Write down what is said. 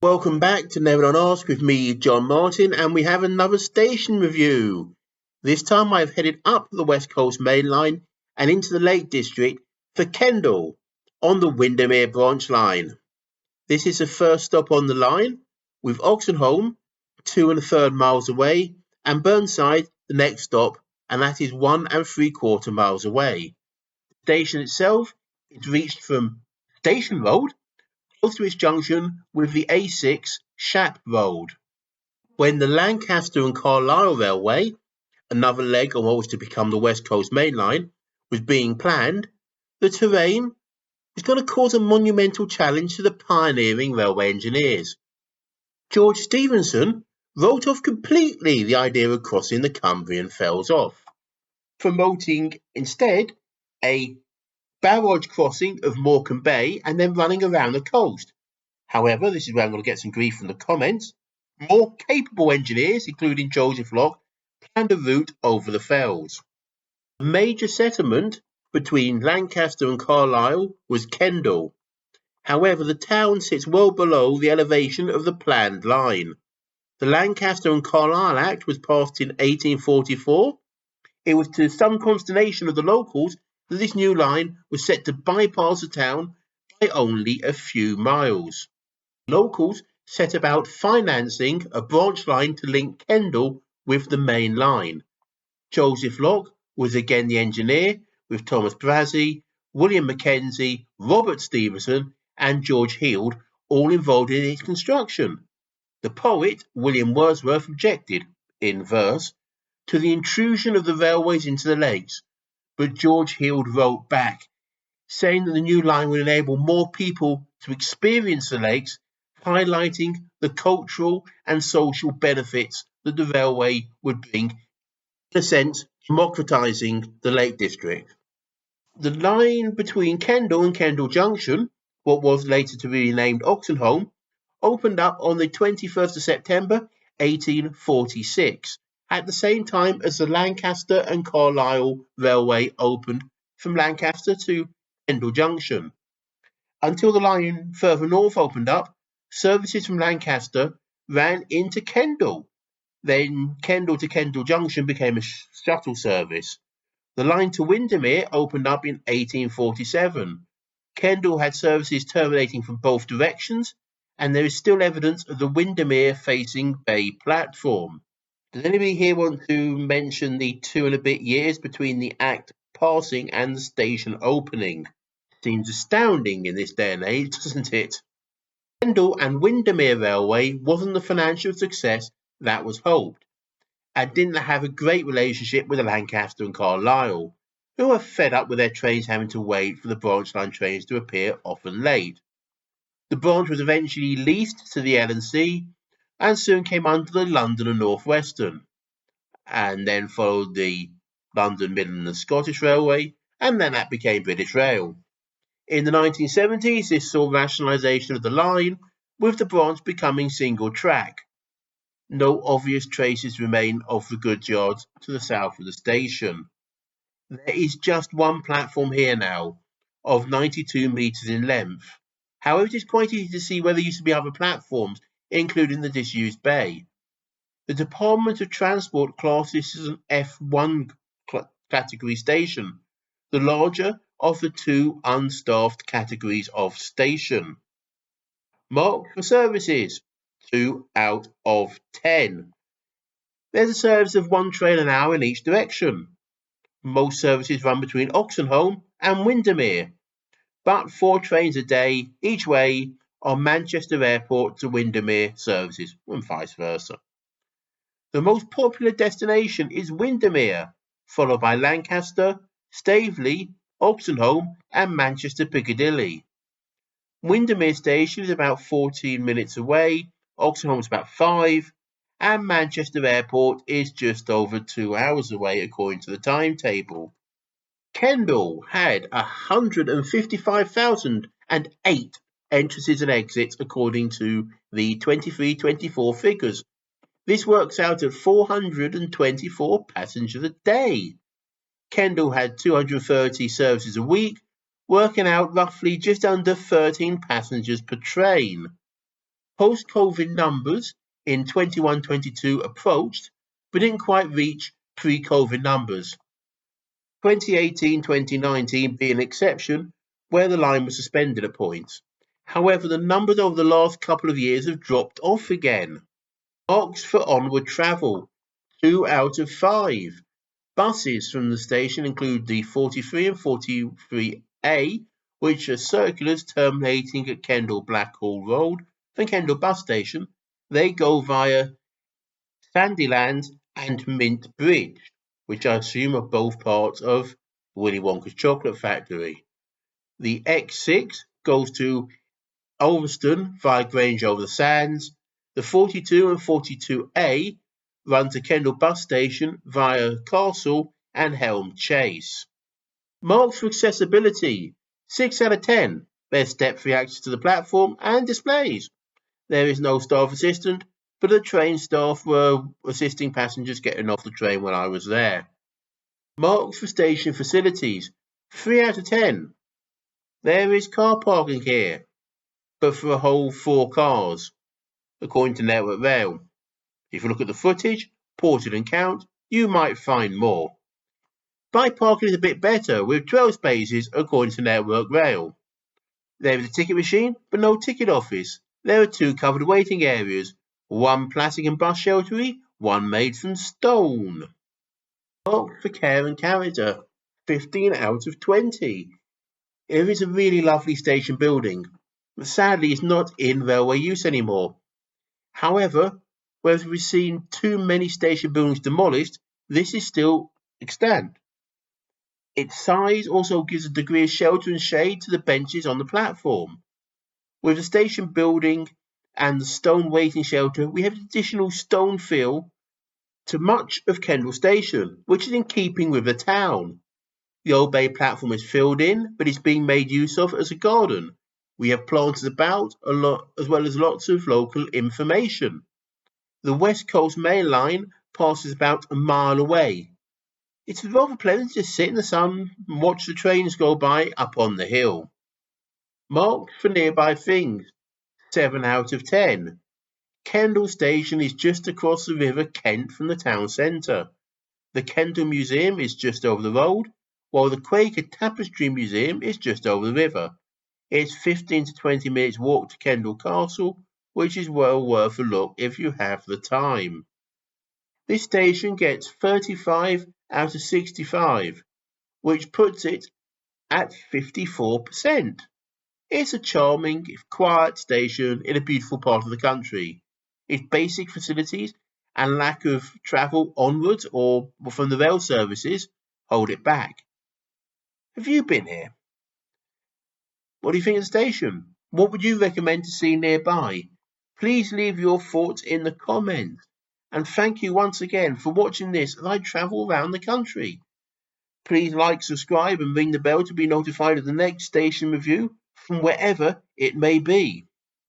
Welcome back to Never Not Ask with me, John Martin, and we have another station review. This time I've headed up the West Coast Main Line and into the Lake District for Kendal on the Windermere branch line. This is the first stop on the line, with Oxenholme 2 1/3 miles away and Burnside the next stop, and that is 1 3/4 miles away. The station itself is reached from Station Road close to its junction with the A6 Shap Road. When the Lancaster and Carlisle Railway, another leg on what was to become the West Coast Main Line, was being planned, the terrain was going to cause a monumental challenge to the pioneering railway engineers. George Stephenson wrote off completely the idea of crossing the Cumbrian Fells off, promoting instead a barrage crossing of Morecambe Bay and then running around the coast. However, this is where I'm going to get some grief from the comments. More capable engineers, including Joseph Locke, planned a route over the fells. The major settlement between Lancaster and Carlisle was Kendal. However, the town sits well below the elevation of the planned line. The Lancaster and Carlisle Act was passed in 1844. It was to some consternation of the locals that this new line was set to bypass the town by only a few miles. Locals set about financing a branch line to link Kendal with the main line. Joseph Locke was again the engineer, with Thomas Brazzi, William Mackenzie, Robert Stephenson, and George Heald all involved in its construction. The poet William Wordsworth objected, in verse, to the intrusion of the railways into the lakes, but George Heald wrote back, saying that the new line would enable more people to experience the lakes, highlighting the cultural and social benefits that the railway would bring, in a sense, democratising the Lake District. The line between Kendal and Kendal Junction, what was later to be renamed Oxenholme, opened up on the 21st of September 1846, at the same time as the Lancaster and Carlisle Railway opened from Lancaster to Kendal Junction. Until the line further north opened up, services from Lancaster ran into Kendal. Then Kendal to Kendal Junction became a shuttle service. The line to Windermere opened up in 1847. Kendal had services terminating from both directions, and there is still evidence of the Windermere facing bay platform. Does anybody here want to mention the 2 and a bit years between the Act passing and the station opening? Seems astounding in this day and age, doesn't it? Kendal and Windermere Railway wasn't the financial success that was hoped, and didn't have a great relationship with the Lancaster and Carlisle, who were fed up with their trains having to wait for the branch line trains to appear often late. The branch was eventually leased to the L&C and soon came under the London and North Western, and then followed the London, Midland and Scottish Railway, and then that became British Rail. In the 1970s, this saw rationalisation of the line, with the branch becoming single track. No obvious traces remain of the goods yards to the south of the station. There is just one platform here now, of 92 metres in length. However, it is quite easy to see where there used to be other platforms, including the disused bay. The Department of Transport classes as an F1 category station, the larger of the two unstaffed categories of station. Marked for services, 2 out of 10. There's a service of 1 train an hour in each direction. Most services run between Oxenholme and Windermere, but 4 trains a day each way on Manchester Airport to Windermere services, and vice versa. The most popular destination is Windermere, followed by Lancaster, Staveley, Oxenholme and Manchester Piccadilly. Windermere Station is about 14 minutes away, Oxenholme is about 5, and Manchester Airport is just over 2 hours away according to the timetable. Kendal had 155,008 entrances and exits according to the 23-24 figures. This works out at 424 passengers a day. Kendal had 230 services a week, working out roughly just under 13 passengers per train. Post-COVID numbers in 21-22 approached, but didn't quite reach pre-COVID numbers. 2018-2019 being an exception, where the line was suspended at points. However, the numbers over the last couple of years have dropped off again. Marks for onward travel, 2 out of 5. Buses from the station include the 43 and 43A, which are circulars terminating at Kendal Blackhall Road and Kendal Bus Station. They go via Sandylands and Mint Bridge, which I assume are both parts of Willy Wonka's Chocolate Factory. The X6 goes to Ulverston via Grange over the Sands. The 42 and 42A run to Kendal Bus Station via Castle and Helm Chase. Marks for accessibility, 6 out of 10. There's step-free access to the platform and displays. There is no staff assistant, but the train staff were assisting passengers getting off the train when I was there. Marks for station facilities, 3 out of 10. There is car parking here, but for a whole 4 cars, according to Network Rail. If you look at the footage, ported and count, you might find more. Bike parking is a bit better, with 12 spaces according to Network Rail. There is a ticket machine, but no ticket office. There are 2 covered waiting areas, 1 plastic and bus sheltery, 1 made from stone. Marked for care and character, 15 out of 20. It is a really lovely station building, but sadly it's not in railway use anymore. However, whereas we've seen too many station buildings demolished, this is still extant. Its size also gives a degree of shelter and shade to the benches on the platform. With the station building and the stone waiting shelter, we have an additional stone feel to much of Kendal Station, which is in keeping with the town. The Old Bay platform is filled in, but it's being made use of as a garden. We have plants about a lot, as well as lots of local information. The West Coast Main Line passes about a mile away. It's rather pleasant to sit in the sun and watch the trains go by up on the hill. Marked for nearby things, 7 out of 10. Kendal Station is just across the River Kent from the town centre. The Kendal Museum is just over the road, while the Quaker Tapestry Museum is just over the river. It's 15 to 20 minutes walk to Kendal Castle, which is well worth a look if you have the time. This station gets 35 out of 65, which puts it at 54%. It's a charming, quiet station in a beautiful part of the country. Its basic facilities and lack of travel onwards or from the rail services hold it back. Have you been here? What do you think of the station? What would you recommend to see nearby? Please leave your thoughts in the comments. And thank you once again for watching this as I travel around the country. Please like, subscribe and ring the bell to be notified of the next station review from wherever it may be.